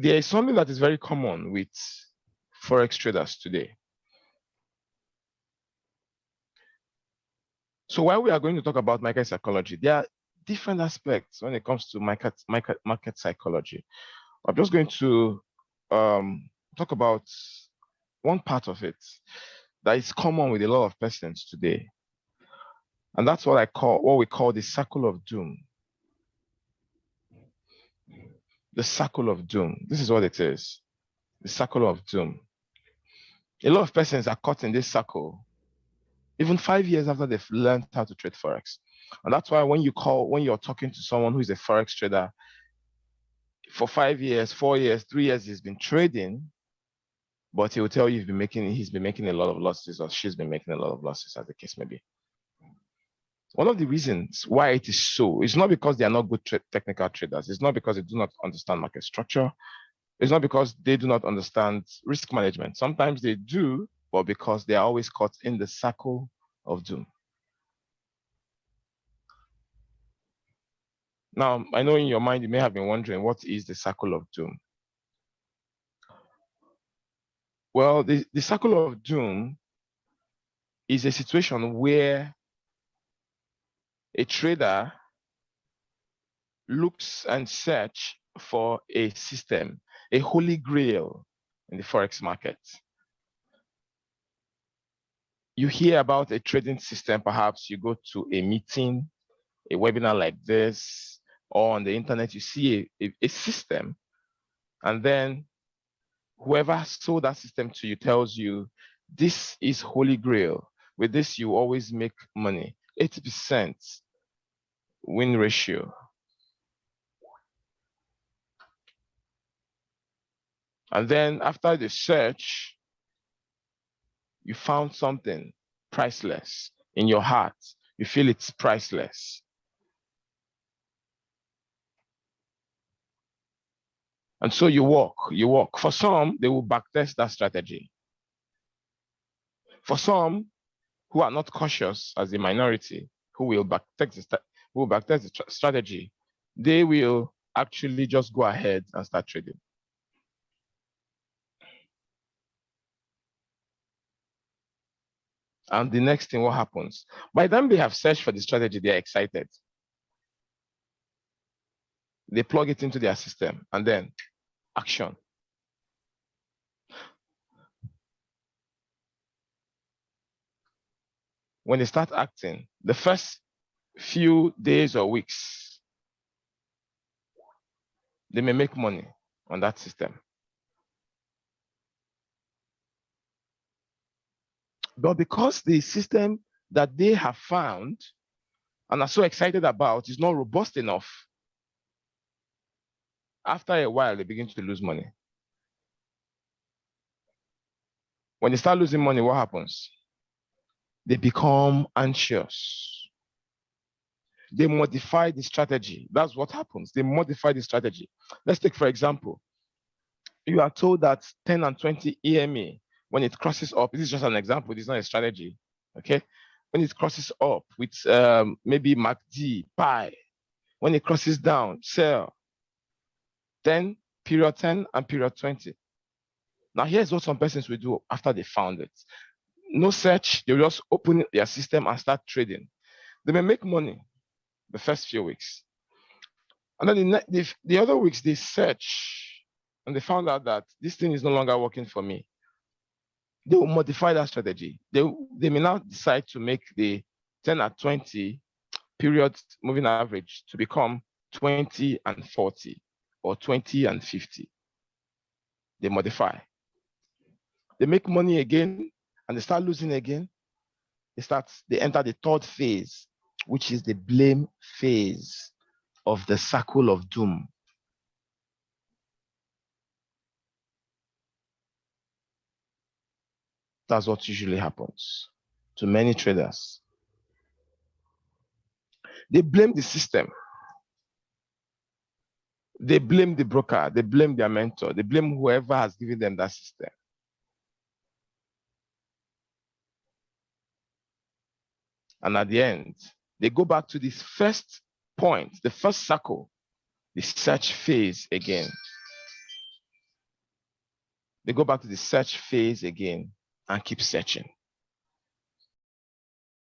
there is something that is very common with Forex traders today. So while we are going to talk about market psychology, there are different aspects when it comes to market psychology. I'm just going to talk about one part of it that is common with a lot of persons today. And that's what we call the circle of doom. The circle of doom. This is what it is. The circle of doom. A lot of persons are caught in this circle, even 5 years after they've learned how to trade Forex. And that's why when you're talking to someone who is a Forex trader, for 5 years, 4 years, 3 years, he's been trading, but he will tell you he's been making a lot of losses, or she's been making a lot of losses, as the case may be. One of the reasons why it is so is not because they are not good technical traders. It's not because they do not understand market structure. It's not because they do not understand risk management. Sometimes they do, but because they are always caught in the circle of doom. Now, I know in your mind, you may have been wondering, what is the circle of doom? Well, the circle of doom is a situation where a trader looks and searches for a system, a holy grail in the Forex market. You hear about a trading system, perhaps you go to a meeting, a webinar like this, or on the internet, you see a system, and then whoever sold that system to you tells you, this is holy grail. With this, you always make money, 80% win ratio. And then after the search, you found something priceless in your heart. You feel it's priceless. And so you walk. For some, they will backtest that strategy. For some who are not cautious, as a minority, who will backtest the strategy, they will actually just go ahead and start trading. And the next thing, what happens? By the time they have searched for the strategy, they're excited. They plug it into their system, and then action. When they start acting, the first few days or weeks, they may make money on that system. But because the system that they have found and are so excited about is not robust enough, after a while, they begin to lose money. When they start losing money, what happens? They become anxious. They modify the strategy. That's what happens. They modify the strategy. Let's take, for example, you are told that 10 and 20 EMA, when it crosses up, this is just an example, this is not a strategy, okay? When it crosses up with maybe MACD, PI, when it crosses down, sell, then period 10 and period 20. Now here's what some persons will do after they found it. No search, they'll just open their system and start trading. They may make money the first few weeks. And then the other weeks, they search and they found out that this thing is no longer working for me. They will modify that strategy. They may now decide to make the 10 and 20 period moving average to become 20 and 40 or 20 and 50. They modify. They make money again and they start losing again. They enter the third phase, which is the blame phase of the circle of doom. That's what usually happens to many traders. They blame the system. They blame the broker. They blame their mentor. They blame whoever has given them that system. And at the end, they go back to this first point, the first circle, the search phase again. they go back to the search phase again and keep searching.